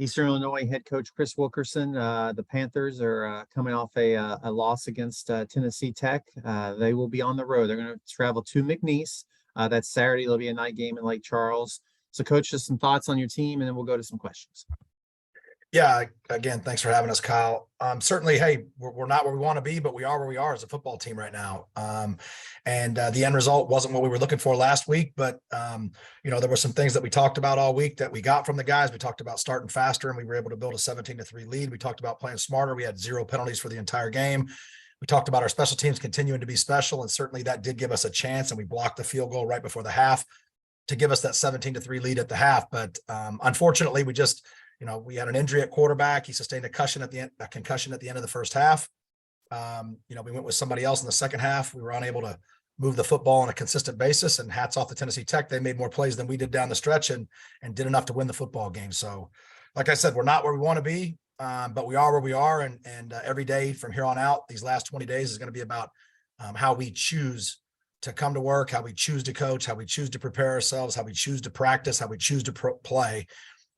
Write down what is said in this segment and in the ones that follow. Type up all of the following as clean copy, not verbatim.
Eastern Illinois head coach Chris Wilkerson. The Panthers are coming off a loss against Tennessee Tech. They will be on the road. They're going to travel to McNeese. That's Saturday. It'll be a night game in Lake Charles. So, Coach, just some thoughts on your team, and then we'll go to some questions. Yeah, again, thanks for having us, Kyle. Certainly, hey, we're not where we want to be, but we are where we are as a football team right now. And the end result wasn't what we were looking for last week, but there were some things that we talked about all week that we got from the guys. We talked about starting faster, and we were able to build a 17-3 lead. We talked about playing smarter. We had 0 penalties for the entire game. We talked about our special teams continuing to be special, and certainly that did give us a chance, and we blocked the field goal right before the half to give us that 17-3 lead at the half. But unfortunately, we had an injury at quarterback. He sustained a concussion at the end of the first half. We went with somebody else in the second half. We were unable to move the football on a consistent basis, and hats off to Tennessee Tech. They made more plays than we did down the stretch and did enough to win the football game. So, like I said, we're not where we want to be, but we are where we are. And every day from here on out, these last 20 days is going to be about how we choose to come to work, how we choose to coach, how we choose to prepare ourselves, how we choose to practice, how we choose to play.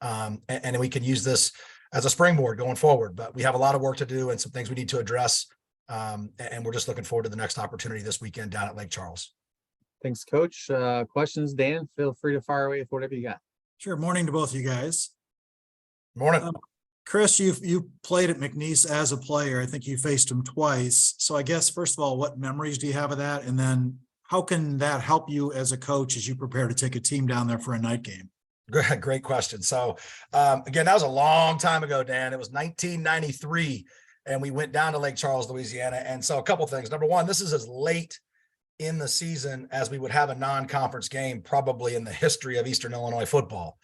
And we can use this as a springboard going forward, but we have a lot of work to do and some things we need to address. And we're just looking forward to the next opportunity this weekend down at Lake Charles. Thanks, Coach. Questions, Dan? Feel free to fire away with whatever you got. Sure. Morning to both of you guys. Morning. Chris, you played at McNeese as a player. I think you faced him twice. So I guess, first of all, what memories do you have of that? And then how can that help you as a coach as you prepare to take a team down there for a night game? Great question. So, again, that was a long time ago, Dan. It was 1993, and we went down to Lake Charles, Louisiana. And so a couple things. Number one, this is as late in the season as we would have a non-conference game probably in the history of Eastern Illinois football.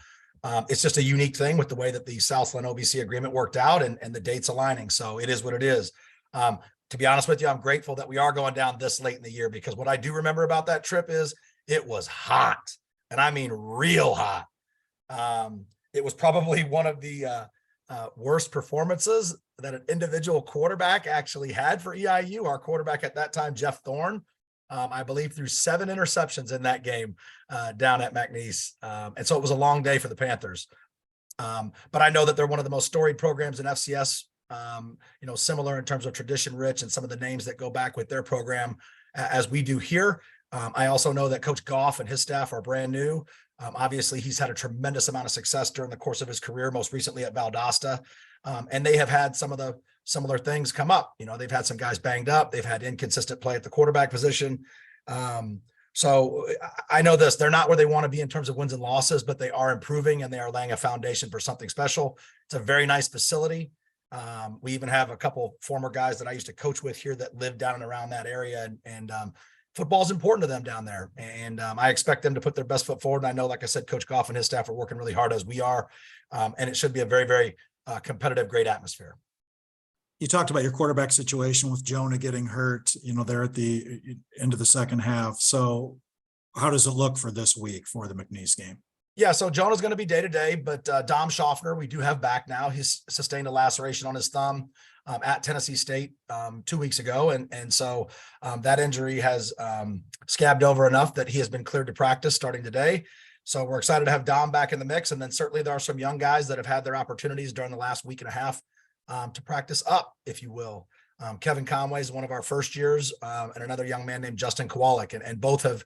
It's just a unique thing with the way that the Southland OVC agreement worked out and the dates aligning. So it is what it is. To be honest with you, I'm grateful that we are going down this late in the year, because what I do remember about that trip is it was hot, and I mean real hot. It was probably one of the worst performances that an individual quarterback actually had for EIU. Our quarterback at that time, Jeff Thorne, I believe threw 7 interceptions in that game down at McNeese. And so it was a long day for the Panthers. But I know that they're one of the most storied programs in FCS, similar in terms of tradition rich and some of the names that go back with their program as we do here. I also know that Coach Goff and his staff are brand new. Obviously, he's had a tremendous amount of success during the course of his career, most recently at Valdosta. And they have had some of the similar things come up. They've had some guys banged up. They've had inconsistent play at the quarterback position. So I know this, they're not where they want to be in terms of wins and losses, but they are improving and they are laying a foundation for something special. It's a very nice facility. We even have a couple former guys that I used to coach with here that live down and around that area. And football is important to them down there. And I expect them to put their best foot forward. And I know, like I said, Coach Goff and his staff are working really hard as we are. And it should be a very, very competitive, great atmosphere. You talked about your quarterback situation with Jonah getting hurt, there at the end of the second half. So how does it look for this week for the McNeese game? Yeah, so Jonah's going to be day-to-day, but Dom Schaffner, we do have back now. He's sustained a laceration on his thumb at Tennessee State 2 weeks ago. And so that injury has scabbed over enough that he has been cleared to practice starting today. So we're excited to have Dom back in the mix. And then certainly there are some young guys that have had their opportunities during the last week and a half to practice up, if you will. Kevin Conway is one of our first years, and another young man named Justin Kowalik, and both have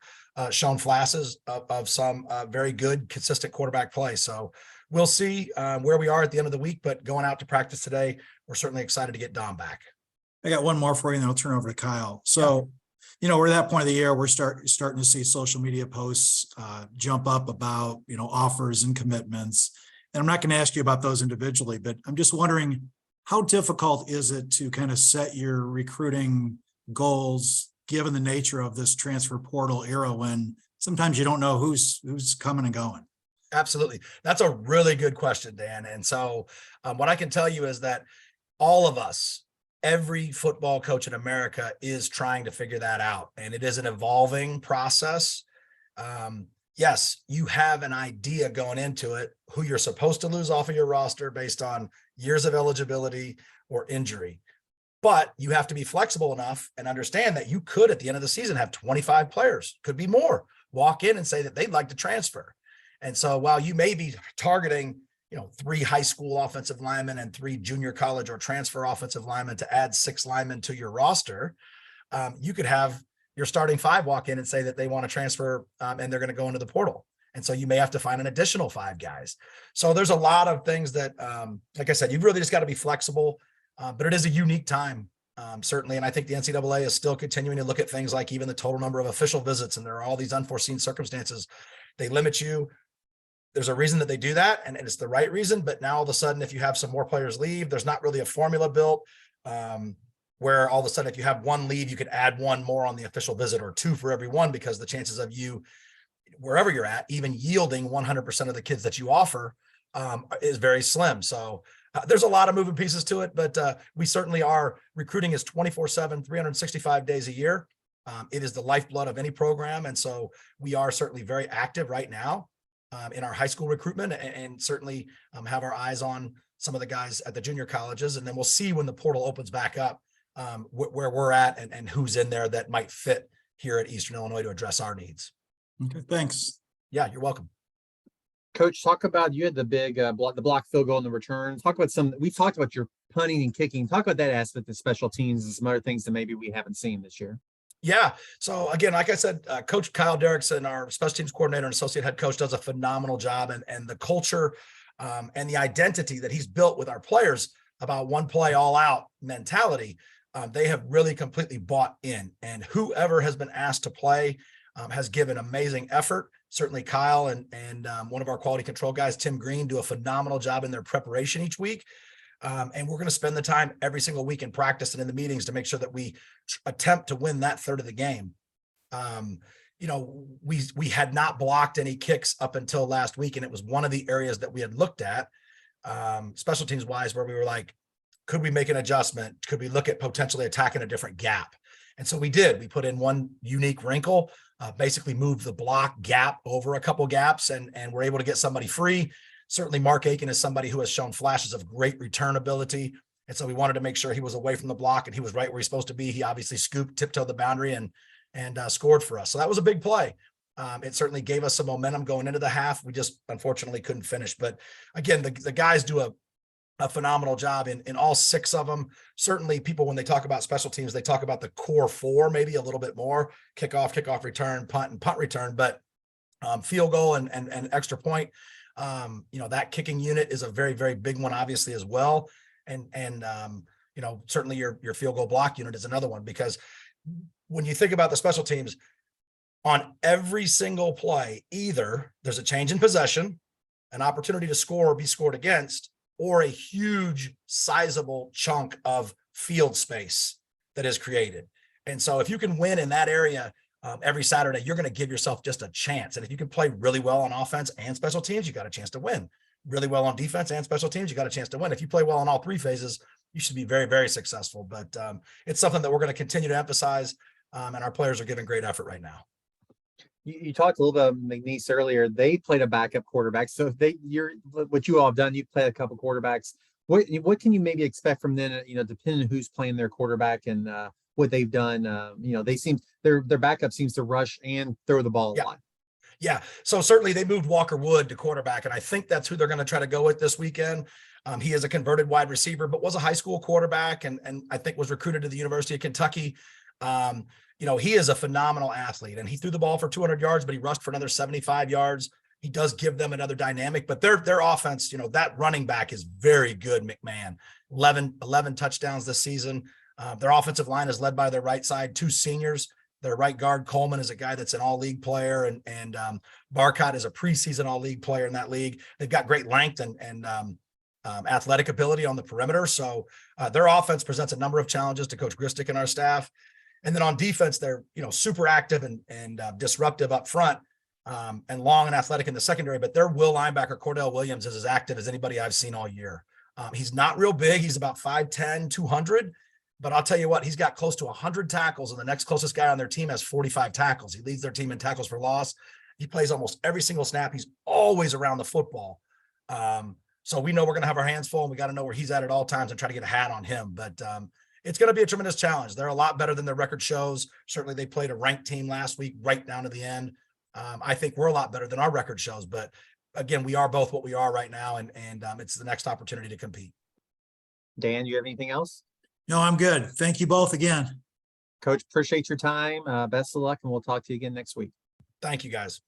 shown flashes of some very good, consistent quarterback play. So we'll see where we are at the end of the week, but going out to practice today, we're certainly excited to get Dom back. I got one more for you, and then I'll turn over to Kyle. So, we're at that point of the year, we're starting to see social media posts jump up about, offers and commitments. And I'm not going to ask you about those individually, but I'm just wondering, how difficult is it to kind of set your recruiting goals, given the nature of this transfer portal era, when sometimes you don't know who's coming and going? Absolutely. That's a really good question, Dan. And so what I can tell you is that all of us, every football coach in America is trying to figure that out. And it is an evolving process. Yes, you have an idea going into it, who you're supposed to lose off of your roster based on years of eligibility or injury. But you have to be flexible enough and understand that you could, at the end of the season, have 25 players, could be more, walk in and say that they'd like to transfer. And so while you may be targeting, 3 high school offensive linemen and 3 junior college or transfer offensive linemen to add 6 linemen to your roster, you could have your starting 5 walk in and say that they want to transfer and they're going to go into the portal. And so you may have to find an additional 5 guys. So there's a lot of things that, like I said, you've really just got to be flexible, but it is a unique time, certainly. And I think the NCAA is still continuing to look at things like even the total number of official visits, and there are all these unforeseen circumstances. They limit you. There's a reason that they do that, and it's the right reason. But now all of a sudden, if you have some more players leave, there's not really a formula built where all of a sudden, if you have 1 leave, you could add 1 more on the official visit or 2 for every one, because the chances of you, wherever you're at, even yielding 100% of the kids that you offer is very slim. So there's a lot of moving pieces to it, but we certainly are. Recruiting is 24/7, 365 days a year. It is the lifeblood of any program. And so we are certainly very active right now in our high school recruitment, and certainly have our eyes on some of the guys at the junior colleges. And then we'll see when the portal opens back up where we're at and who's in there that might fit here at Eastern Illinois to address our needs. Okay, thanks. Yeah, you're welcome. Coach, talk about, you had the big the block field goal and the return. Talk about we've talked about your punting and kicking. Talk about that aspect of special teams and some other things that maybe we haven't seen this year. Yeah. So again, like I said, Coach Kyle Derrickson, our special teams coordinator and associate head coach, does a phenomenal job, and the culture and the identity that he's built with our players about one play all out mentality. They have really completely bought in, and whoever has been asked to play has given amazing effort. Certainly Kyle and one of our quality control guys, Tim Green, do a phenomenal job in their preparation each week. And we're going to spend the time every single week in practice and in the meetings to make sure that we attempt to win that third of the game. We had not blocked any kicks up until last week, and it was one of the areas that we had looked at special teams wise, where we were like, could we make an adjustment? Could we look at potentially attacking a different gap? And so we did. We put in one unique wrinkle, basically moved the block gap over a couple gaps, and we're able to get somebody free. Certainly Mark Aiken is somebody who has shown flashes of great return ability. And so we wanted to make sure he was away from the block and he was right where he's supposed to be. He obviously scooped, tiptoed the boundary and scored for us. So that was a big play. It certainly gave us some momentum going into the half. We just unfortunately couldn't finish. But again, the guys do a phenomenal job in all 6 of them. Certainly people, when they talk about special teams, they talk about the core 4, maybe a little bit more: kickoff return, punt, and punt return. But field goal and extra point, that kicking unit is a very, very big one, obviously, as well. And certainly your field goal block unit is another one, because when you think about the special teams, on every single play, either there's a change in possession, an opportunity to score or be scored against, or a huge sizable chunk of field space that is created. And so if you can win in that area every Saturday, you're going to give yourself just a chance. And if you can play really well on offense and special teams, you got a chance to win. Really well on defense and special teams, you got a chance to win. If you play well on all 3 phases, you should be very, very successful. But it's something that we're going to continue to emphasize, and our players are giving great effort right now. You talked a little bit about McNeese earlier. They played a backup quarterback. So if what you all have done, you played a couple quarterbacks. What can you maybe expect from them, depending on who's playing their quarterback and what they've done? Their backup seems to rush and throw the ball a lot. Yeah. So certainly they moved Walker Wood to quarterback, and I think that's who they're going to try to go with this weekend. He is a converted wide receiver, but was a high school quarterback, and I think was recruited to the University of Kentucky. He is a phenomenal athlete, and he threw the ball for 200 yards, but he rushed for another 75 yards. He does give them another dynamic, but their offense, that running back is very good. McMahon, 11 touchdowns this season. Their offensive line is led by their right side, 2 seniors. Their right guard, Coleman, is a guy that's an all-league player, and Barcott is a preseason all-league player in that league. They've got great length and athletic ability on the perimeter. So their offense presents a number of challenges to Coach Gristick and our staff. And then on defense, they're super active and disruptive up front, and long and athletic in the secondary. But their will linebacker, Cordell Williams, is as active as anybody I've seen all year. He's not real big. He's about 5'10", 200. But I'll tell you what, he's got close to 100 tackles, and the next closest guy on their team has 45 tackles. He leads their team in tackles for loss. He plays almost every single snap. He's always around the football. So we know we're going to have our hands full, and we got to know where he's at all times and try to get a hat on him. But it's going to be a tremendous challenge. They're a lot better than their record shows. Certainly they played a ranked team last week right down to the end. I think we're a lot better than our record shows, but again, we are both what we are right now, and it's the next opportunity to compete. Dan, you have anything else? No, I'm good. Thank you both again. Coach, appreciate your time. Best of luck, and we'll talk to you again next week. Thank you, guys.